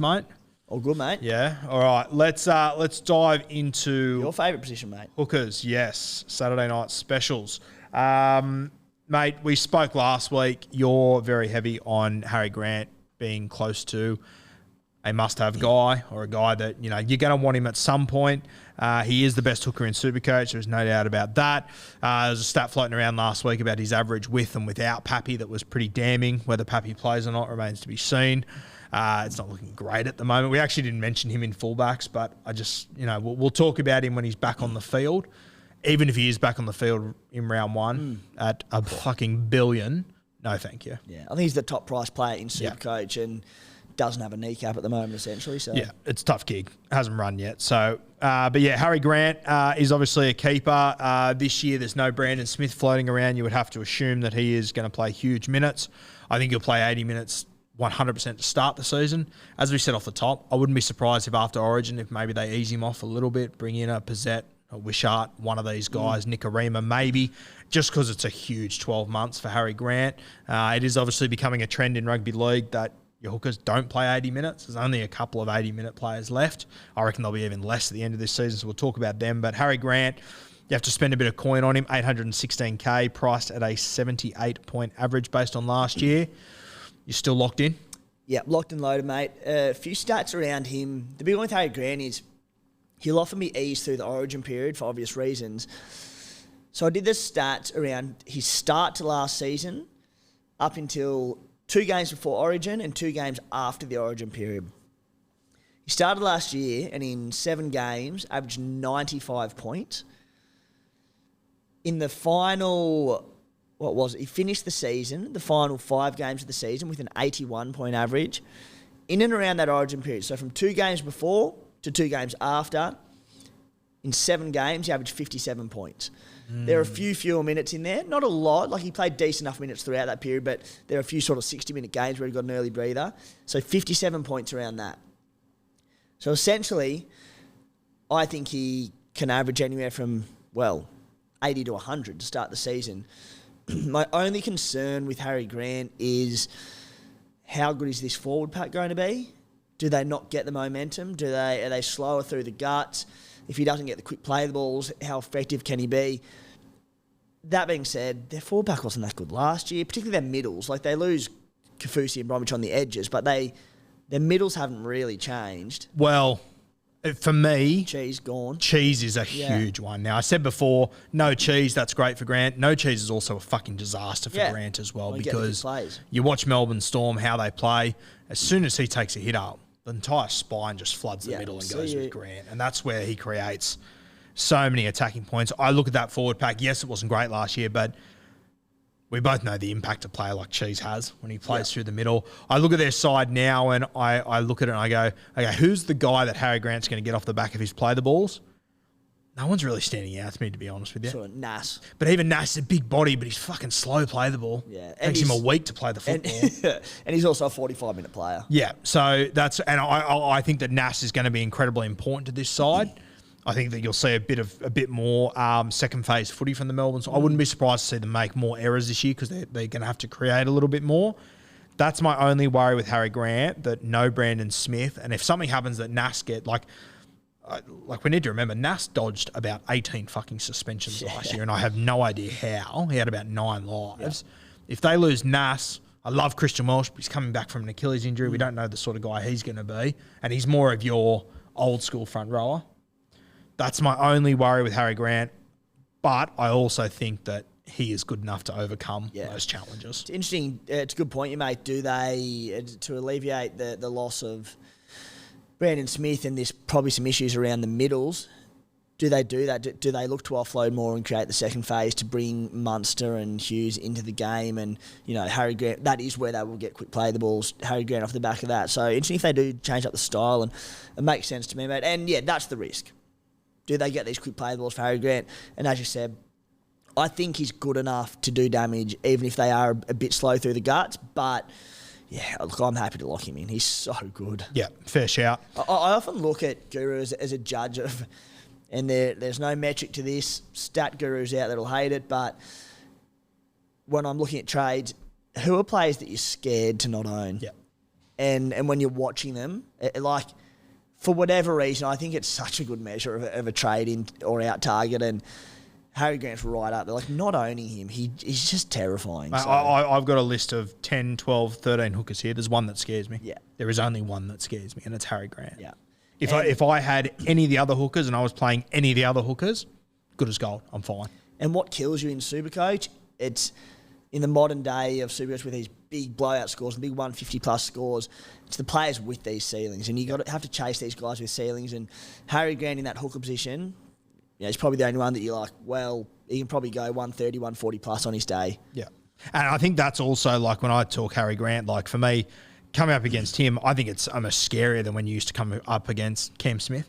mate? All good, mate. Yeah. All right. Let's dive into Your favourite position, mate. hookers. Yes. Saturday night specials. Mate, we spoke last week. You're very heavy on Harry Grant being close to a must-have guy, or a guy that, you know, you're going to want him at some point. He is the best hooker in Supercoach. There's no doubt about that. There was a stat floating around last week about his average with and without Pappy that was pretty damning. Whether Pappy plays or not remains to be seen. It's not looking great at the moment. We actually didn't mention him in fullbacks, but I just, you know, we'll talk about him when he's back on the field. Even if he is back on the field in round one at a fucking billion, no thank you. Yeah, I think he's the top price player in Supercoach and doesn't have a kneecap at the moment, essentially. So yeah, it's a tough gig. Hasn't run yet. So, but yeah, Harry Grant is obviously a keeper. This year, there's no Brandon Smith floating around. You would have to assume that he is going to play huge minutes. I think he'll play 80 minutes 100% to start the season. As we said off the top, I wouldn't be surprised if after Origin, if maybe they ease him off a little bit, bring in a Pizzette, a Wishart, one of these guys, Nicarima maybe, just because it's a huge 12 months for Harry Grant. It is obviously becoming a trend in rugby league that your hookers don't play 80 minutes. There's only a couple of 80-minute players left. I reckon there'll be even less at the end of this season, so we'll talk about them. But Harry Grant, you have to spend a bit of coin on him, 816K, priced at a 78-point average based on last year. You're still locked in? Yeah, locked and loaded, mate. A few stats around him. The big one with Harry Grant is he'll often be eased through the Origin period for obvious reasons. So I did the stats around his start to last season up until 2 games before Origin and 2 games after the Origin period. He started last year and in 7 games averaged 95 points. In the final... What was it? He finished the season, the final 5 games of the season, with an 81-point average in and around that Origin period. So from 2 games before to 2 games after, in 7 games, he averaged 57 points. There are a few fewer minutes in there. Not a lot. Like, he played decent enough minutes throughout that period, but there are a few sort of 60-minute games where he got an early breather. So 57 points around that. So essentially, I think he can average anywhere from, 80 to 100 to start the season. My only concern with Harry Grant is how good is this forward pack going to be? Do they not get the momentum? Are they slower through the guts? If he doesn't get the quick play the balls, how effective can he be? That being said, their forward pack wasn't that good last year, particularly their middles. Like, they lose Kafusi and Bromwich on the edges, but their middles haven't really changed. Well, for me, Cheese gone. Cheese is a huge one. Now, I said before, no Cheese, that's great for Grant. No Cheese is also a fucking disaster for Grant as well, because you watch Melbourne Storm, how they play. As soon as he takes a hit up, the entire spine just floods the middle and goes with Grant. And that's where he creates so many attacking points. I look at that forward pack. Yes, it wasn't great last year, but we both know the impact a player like Cheese has when he plays through the middle. I look at their side now and I look at it and I go, okay, who's the guy that Harry Grant's going to get off the back of his play the balls? No one's really standing out to me, to be honest with you. Sort of Nas. But even Nas is a big body, but he's fucking slow play the ball. Yeah. It takes him a week to play the football. And he's also a 45-minute player. Yeah. So that's, and I think that Nas is going to be incredibly important to this side. I think that you'll see a bit more second phase footy from the Melbourne. So I wouldn't be surprised to see them make more errors this year, because they're going to have to create a little bit more. That's my only worry with Harry Grant, that no Brandon Smith. And if something happens that Nas we need to remember, Nas dodged about 18 fucking suspensions last year, and I have no idea how. He had about 9 lives. Yeah. If they lose Nas, I love Christian Welsh, but he's coming back from an Achilles injury. We don't know the sort of guy he's going to be. And he's more of your old school front rower. That's my only worry with Harry Grant. But I also think that he is good enough to overcome those challenges. It's interesting. It's a good point you make. Do they, to alleviate the loss of Brandon Smith and there's probably some issues around the middles, do they do that? Do they look to offload more and create the second phase to bring Munster and Hughes into the game? And, you know, Harry Grant, that is where they will get quick play the balls, Harry Grant off the back of that. So interesting if they do change up the style, and it makes sense to me, mate. And, that's the risk. Do they get these quick play the balls for Harry Grant? And as you said, I think he's good enough to do damage, even if they are a bit slow through the guts. But, look, I'm happy to lock him in. He's so good. Yeah, fair shout. I often look at Guru as a judge of, and there's no metric to this. Stat gurus out that'll hate it, but when I'm looking at trades, who are players that you're scared to not own? Yeah. and when you're watching them, like for whatever reason, I think it's such a good measure of a trade in or out target. And Harry Grant's right up there. Like, not owning him, he's just terrifying. So. I've got a list of 10, 12, 13 hookers here. There's one that scares me. Yeah. There is only one that scares me, and it's Harry Grant. Yeah. If I had any of the other hookers and I was playing any of the other hookers, good as gold. I'm fine. And what kills you in Supercoach, it's in the modern day of Supercoach with these big blowout scores and big 150-plus scores, it's the players with these ceilings. And you have to chase these guys with ceilings. And Harry Grant in that hooker position, he's probably the only one that you're like, well, he can probably go 130, 140-plus on his day. Yeah. And I think that's also, like, when I talk Harry Grant, like, for me, coming up against him, I think it's almost scarier than when you used to come up against Cam Smith.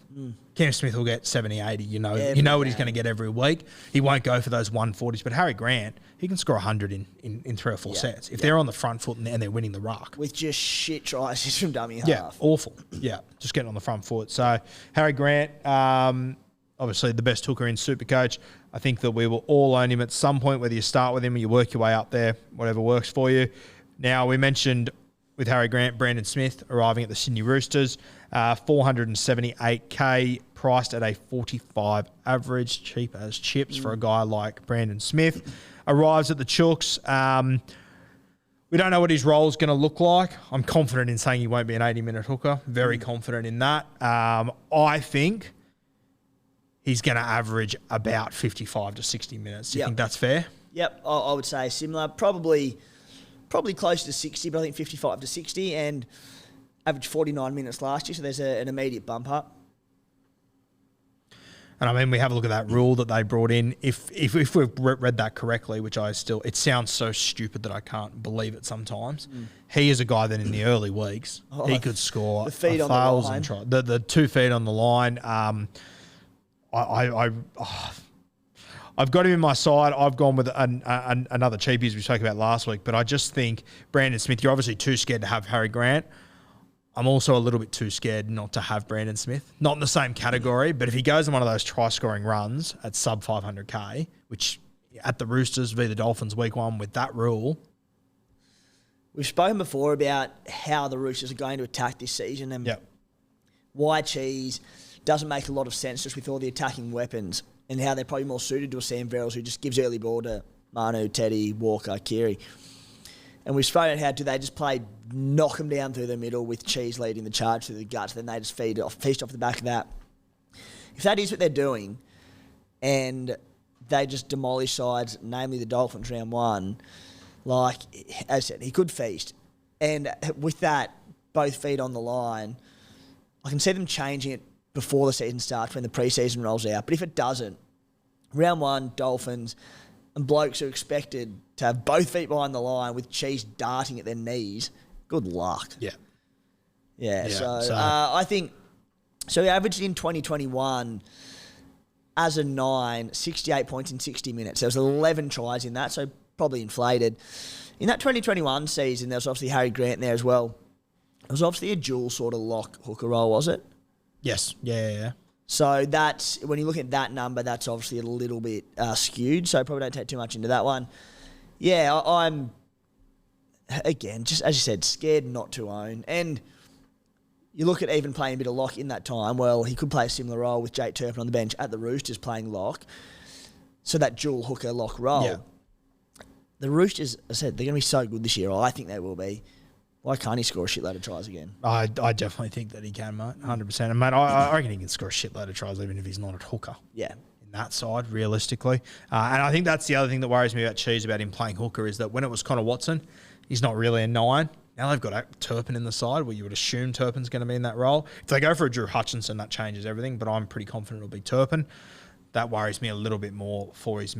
Cam Smith will get 70, 80. You know what he's going to get every week. He won't go for those 140s. But Harry Grant, he can score 100 in 3 or 4 sets. If they're on the front foot and they're winning the ruck. With just shit tries from dummy half. Yeah, awful. Yeah, just getting on the front foot. So, Harry Grant, obviously the best hooker in Supercoach. I think that we will all own him at some point, whether you start with him or you work your way up there, whatever works for you. Now, we mentioned with Harry Grant, Brandon Smith arriving at the Sydney Roosters, 478K, priced at a 45 average, cheap as chips for a guy like Brandon Smith. Arrives at the Chooks. We don't know what his role is going to look like. I'm confident in saying he won't be an 80-minute hooker. Very confident in that. I think he's going to average about 55 to 60 minutes. Do you think that's fair? Yep, I would say similar. Probably close to 60, but I think 55 to 60, and averaged 49 minutes last year, so there's an immediate bump up. And I mean, we have a look at that rule that they brought in. If we've read that correctly, which it sounds so stupid that I can't believe it sometimes. He is a guy that in the early weeks, he could score the feet 1,000 tries. The 2 feet on the line. I've got him in my side. I've gone with another cheapie, as we spoke about last week. But I just think Brandon Smith, you're obviously too scared to have Harry Grant. I'm also a little bit too scared not to have Brandon Smith. Not in the same category, but if he goes on one of those try-scoring runs at sub 500K, which at the Roosters v the Dolphins week 1 with that rule. We've spoken before about how the Roosters are going to attack this season and why Cheese doesn't make a lot of sense just with all the attacking weapons, and how they're probably more suited to a Sam Verrills who just gives early ball to Manu, Teddy, Walker, Keary. And we've spoken about how do they just knock them down through the middle with Cheese leading the charge through the guts, then they just feast off the back of that. If that is what they're doing, and they just demolish sides, namely the Dolphins round 1, like, as I said, he could feast. And with that, both feet on the line, I can see them changing it before the season starts when the preseason rolls out. But if it doesn't, round 1, Dolphins, and blokes are expected to have both feet behind the line with Cheese darting at their knees, good luck. Yeah. So I think, so he averaged in 2021 as a 9, 68 points in 60 minutes. There was 11 tries in that, so probably inflated. In that 2021 season, there was obviously Harry Grant there as well. It was obviously a dual sort of lock hooker role, was it? Yes. Yeah. So that's, when you look at that number, that's obviously a little bit skewed. So probably don't take too much into that one. Yeah, I'm, again, just as you said, scared not to own. And you look at even playing a bit of lock in that time. Well, he could play a similar role with Jake Turpin on the bench at the Roosters playing lock. So that dual hooker lock role. Yeah. The Roosters, I said, they're going to be so good this year. I think they will be. Why can't he score a shitload of tries again? I definitely think that he can, mate, 100%. And, mate, I reckon he can score a shitload of tries even if he's not a hooker. Yeah. In that side, realistically. And I think that's the other thing that worries me about Cheese, about him playing hooker, is that when it was Connor Watson, he's not really a 9. Now they've got Turpin in the side, where you would assume Turpin's going to be in that role. If they go for a Drew Hutchinson, that changes everything, but I'm pretty confident it'll be Turpin. That worries me a little bit more for his